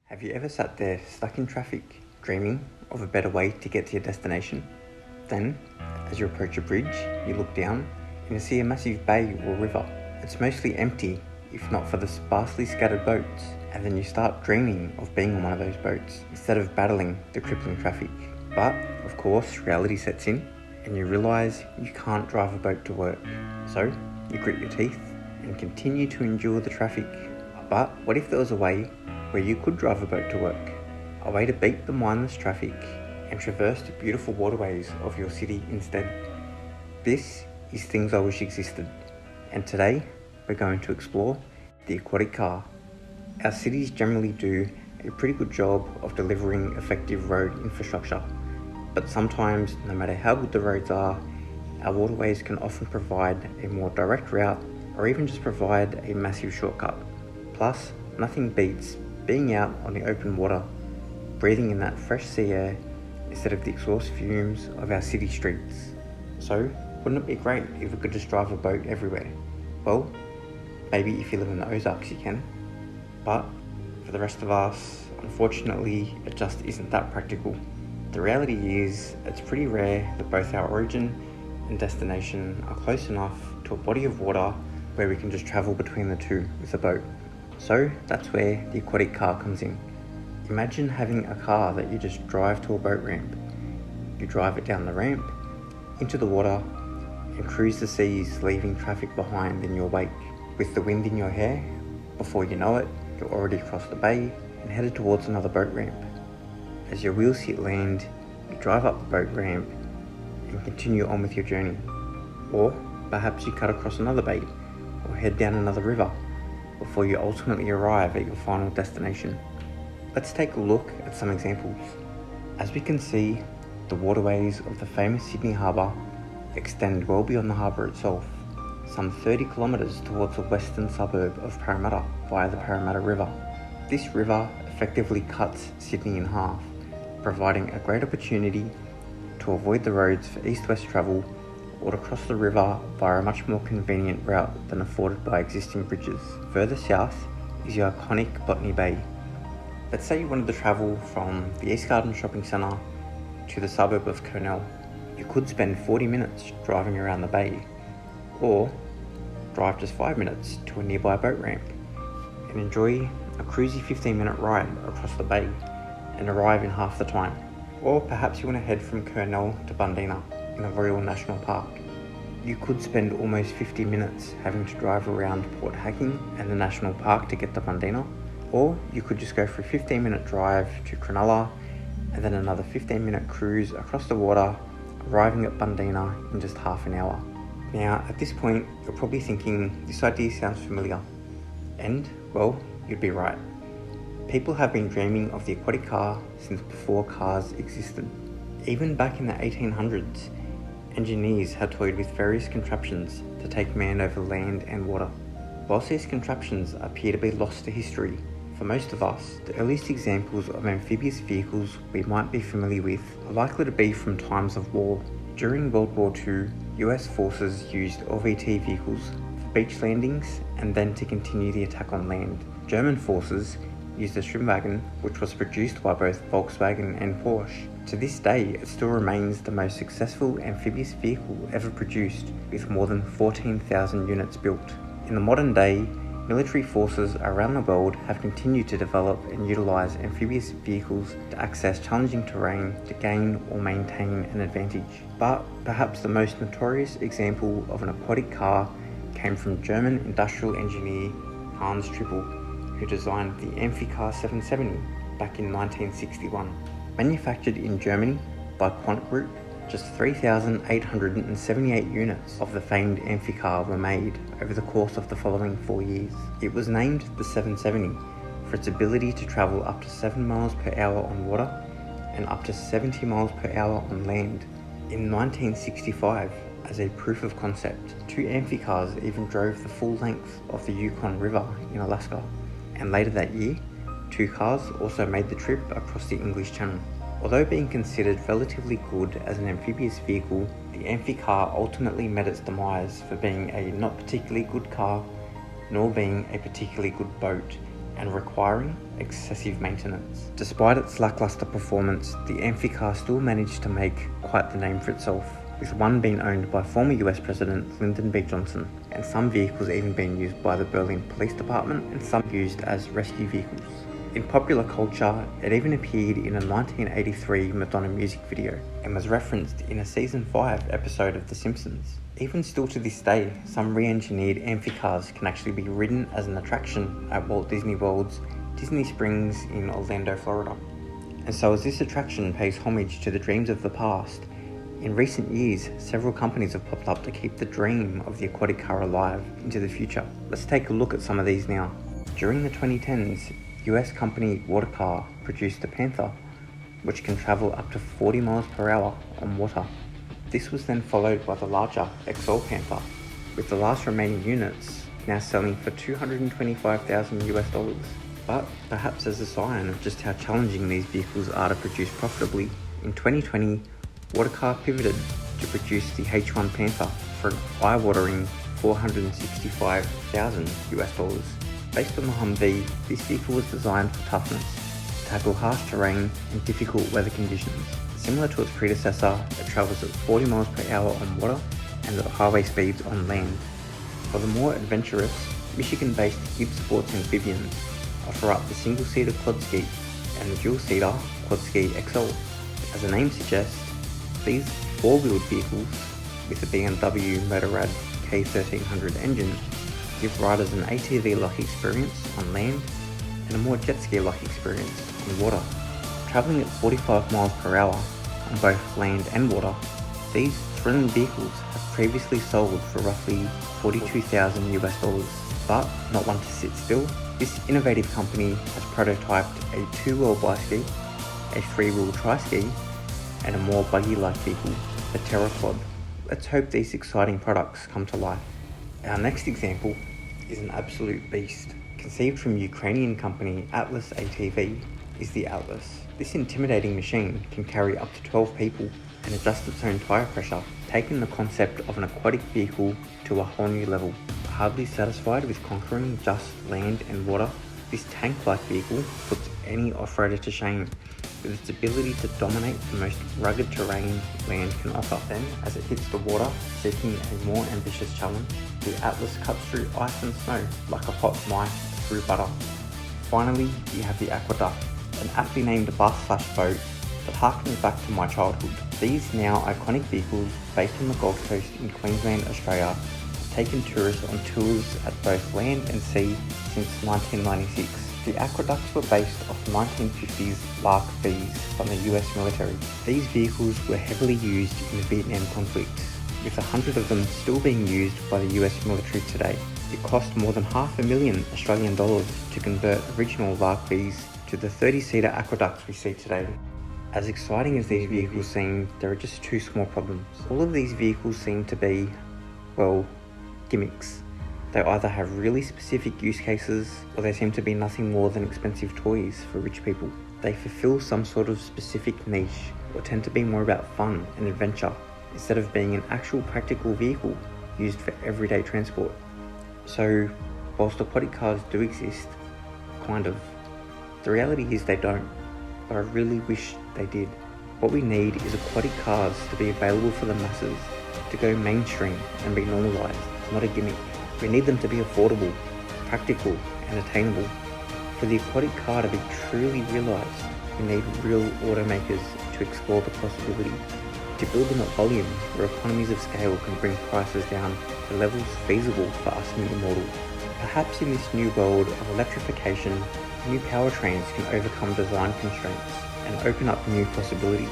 Have you ever sat there stuck in traffic, dreaming of a better way to get to your destination? Then, as you approach a bridge, you look down and you see a massive bay or river. It's mostly empty, if not for the sparsely scattered boats, and then you start dreaming of being on one of those boats instead of battling the crippling traffic. But, of course, reality sets in and you realise you can't drive a boat to work. So, you grit your teeth and continue to endure the traffic. But what if there was a way where you could drive a boat to work? A way to beat the mindless traffic and traverse the beautiful waterways of your city instead. This is Things I Wish Existed, and today we're going to explore the Aquatic Car. Our cities generally do a pretty good job of delivering effective road infrastructure, but sometimes, no matter how good the roads are, our waterways can often provide a more direct route or even just provide a massive shortcut. Plus, nothing beats being out on the open water, breathing in that fresh sea air instead of the exhaust fumes of our city streets. So, wouldn't it be great if we could just drive a boat everywhere? Well, maybe if you live in the Ozarks you can, but for the rest of us, unfortunately, it just isn't that practical. The reality is, it's pretty rare that both our origin and destination are close enough to a body of water where we can just travel between the two with a boat. So that's where the Aquatic Car comes in. Imagine having a car that you just drive to a boat ramp. You drive it down the ramp, into the water, and cruise the seas, leaving traffic behind in your wake. With the wind in your hair, before you know it, you're already across the bay and headed towards another boat ramp. As your wheels hit land, you drive up the boat ramp and continue on with your journey. Or perhaps you cut across another bay or head down another river before you ultimately arrive at your final destination. Let's take a look at some examples. As we can see, the waterways of the famous Sydney Harbour extend well beyond the harbour itself, some 30 kilometres towards the western suburb of Parramatta via the Parramatta River. This river effectively cuts Sydney in half, providing a great opportunity to avoid the roads for east-west travel or to cross the river via a much more convenient route than afforded by existing bridges. Further south is your iconic Botany Bay. Let's say you wanted to travel from the East Garden Shopping Centre to the suburb of Cornell. You could spend 40 minutes driving around the bay, or drive just 5 minutes to a nearby boat ramp and enjoy a cruisy 15-minute ride across the bay and arrive in half the time. Or perhaps you want to head from Cornell to Bundeena in the Royal National Park. You could spend almost 50 minutes having to drive around Port Hacking and the National Park to get to Bundeena, or you could just go for a 15-minute drive to Cronulla and then another 15-minute cruise across the water, arriving at Bundeena in just half an hour. Now, at this point, you're probably thinking this idea sounds familiar, and, well, you'd be right. People have been dreaming of the aquatic car since before cars existed. Even back in the 1800s, engineers had toyed with various contraptions to take man over land and water. Whilst these contraptions appear to be lost to history, for most of us, the earliest examples of amphibious vehicles we might be familiar with are likely to be from times of war. During World War II, US forces used LVT vehicles for beach landings and then to continue the attack on land. German forces used a Schwimmwagen, which was produced by both Volkswagen and Porsche. To this day, it still remains the most successful amphibious vehicle ever produced, with more than 14,000 units built. In the modern day, military forces around the world have continued to develop and utilise amphibious vehicles to access challenging terrain to gain or maintain an advantage. But perhaps the most notorious example of an aquatic car came from German industrial engineer Hans Trippel, who designed the Amphicar 770 back in 1961. Manufactured in Germany by Quant Group, just 3,878 units of the famed Amphicar were made over the course of the following 4 years. It was named the 770 for its ability to travel up to 7 miles per hour on water and up to 70 miles per hour on land. In 1965, as a proof of concept, 2 Amphicars even drove the full length of the Yukon River in Alaska. And later that year, 2 cars also made the trip across the English Channel. Although being considered relatively good as an amphibious vehicle, the Amphicar ultimately met its demise for being a not particularly good car, nor being a particularly good boat, and requiring excessive maintenance. Despite its lackluster performance, the Amphicar still managed to make quite the name for itself, with one being owned by former US President Lyndon B. Johnson, and some vehicles even being used by the Berlin Police Department and some used as rescue vehicles. In popular culture, it even appeared in a 1983 Madonna music video and was referenced in a season 5 episode of The Simpsons. Even still to this day, some re-engineered Amphicars can actually be ridden as an attraction at Walt Disney World's Disney Springs in Orlando, Florida. And so as this attraction pays homage to the dreams of the past, in recent years, several companies have popped up to keep the dream of the aquatic car alive into the future. Let's take a look at some of these now. During the 2010s, US company Aqua Car produced the Panther, which can travel up to 40 miles per hour on water. This was then followed by the larger XL Panther, with the last remaining units now selling for $225,000 US. But perhaps as a sign of just how challenging these vehicles are to produce profitably, in 2020, Aqua Car pivoted to produce the H1 Panther for an eye-watering $465,000 US. Based on the Humvee, this vehicle was designed for toughness, to tackle harsh terrain and difficult weather conditions. Similar to its predecessor, it travels at 40 miles per hour on water and at highway speeds on land. For the more adventurous, Michigan-based Gibbs Sports Amphibians offer up the single-seater quad ski and the dual-seater quad ski XL. As the name suggests, these four-wheeled vehicles with the BMW Motorrad K1300 engine give riders an ATV-like experience on land and a more jet ski-like experience on water. Travelling at 45 miles per hour on both land and water, these thrilling vehicles have previously sold for roughly $42,000 US. But not one to sit still, this innovative company has prototyped a two-wheel biski, a three-wheel tri-ski, and a more buggy-like vehicle, the Terraquad. Let's hope these exciting products come to life. Our next example is an absolute beast. Conceived from Ukrainian company Atlas ATV is the Atlas. This intimidating machine can carry up to 12 people and adjust its own tyre pressure, taking the concept of an aquatic vehicle to a whole new level. Hardly satisfied with conquering just land and water, this tank-like vehicle puts any off-roader to shame with its ability to dominate the most rugged terrain land can offer. Then, as it hits the water, seeking a more ambitious challenge, the Atlas cuts through ice and snow like a hot knife through butter. Finally, you have the Aqueduct, an aptly named bus/boat that harkens back to my childhood. These now iconic vehicles, based on the Gold Coast in Queensland, Australia, have taken tourists on tours at both land and sea since 1996. The Aqueducts were based off 1950s Lark Vs from the US military. These vehicles were heavily used in the Vietnam conflict, with 100 of them still being used by the US military today. It cost more than $500,000 Australian to convert original Lark Vs to the 30-seater Aqueducts we see today. As exciting as these vehicles seem, there are just two small problems. All of these vehicles seem to be, well, gimmicks. They either have really specific use cases, or they seem to be nothing more than expensive toys for rich people. They fulfill some sort of specific niche, or tend to be more about fun and adventure, instead of being an actual practical vehicle used for everyday transport. So, whilst aquatic cars do exist, kind of, the reality is they don't, but I really wish they did. What we need is aquatic cars to be available for the masses, to go mainstream and be normalised, not a gimmick. We need them to be affordable, practical and attainable. For the aquatic car to be truly realised, we need real automakers to explore the possibility, to build them at volume where economies of scale can bring prices down to levels feasible for us mere mortals. Perhaps in this new world of electrification, new powertrains can overcome design constraints and open up new possibilities.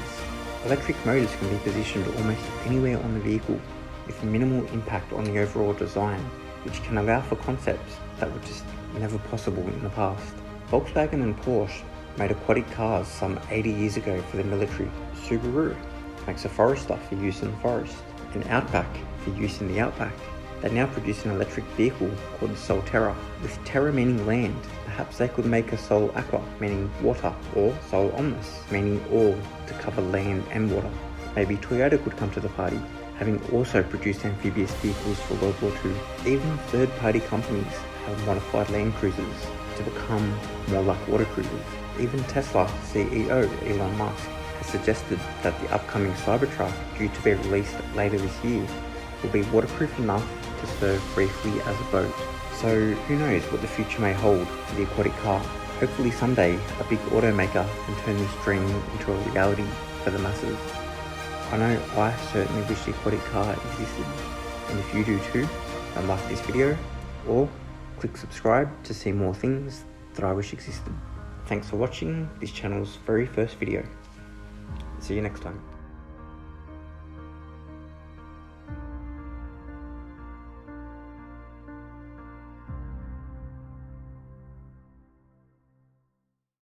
Electric motors can be positioned almost anywhere on the vehicle with minimal impact on the overall design, which can allow for concepts that were just never possible in the past. Volkswagen and Porsche made aquatic cars some 80 years ago for the military. Subaru makes a Forester for use in the forest, and Outback for use in the outback. They now produce an electric vehicle called the Solterra. With Terra meaning land, perhaps they could make a Sol Aqua, meaning water, or Sol Omnis, meaning all, to cover land and water. Maybe Toyota could come to the party, having also produced amphibious vehicles for World War II. Even third-party companies have modified Land Cruisers to become more like water cruisers. Even Tesla CEO Elon Musk has suggested that the upcoming Cybertruck, due to be released later this year, will be waterproof enough to serve briefly as a boat. So who knows what the future may hold for the aquatic car. Hopefully someday a big automaker can turn this dream into a reality for the masses. I know I certainly wish the aquatic car existed, and if you do too, then like this video or click subscribe to see more things that I wish existed. Thanks for watching this channel's very first video. See you next time.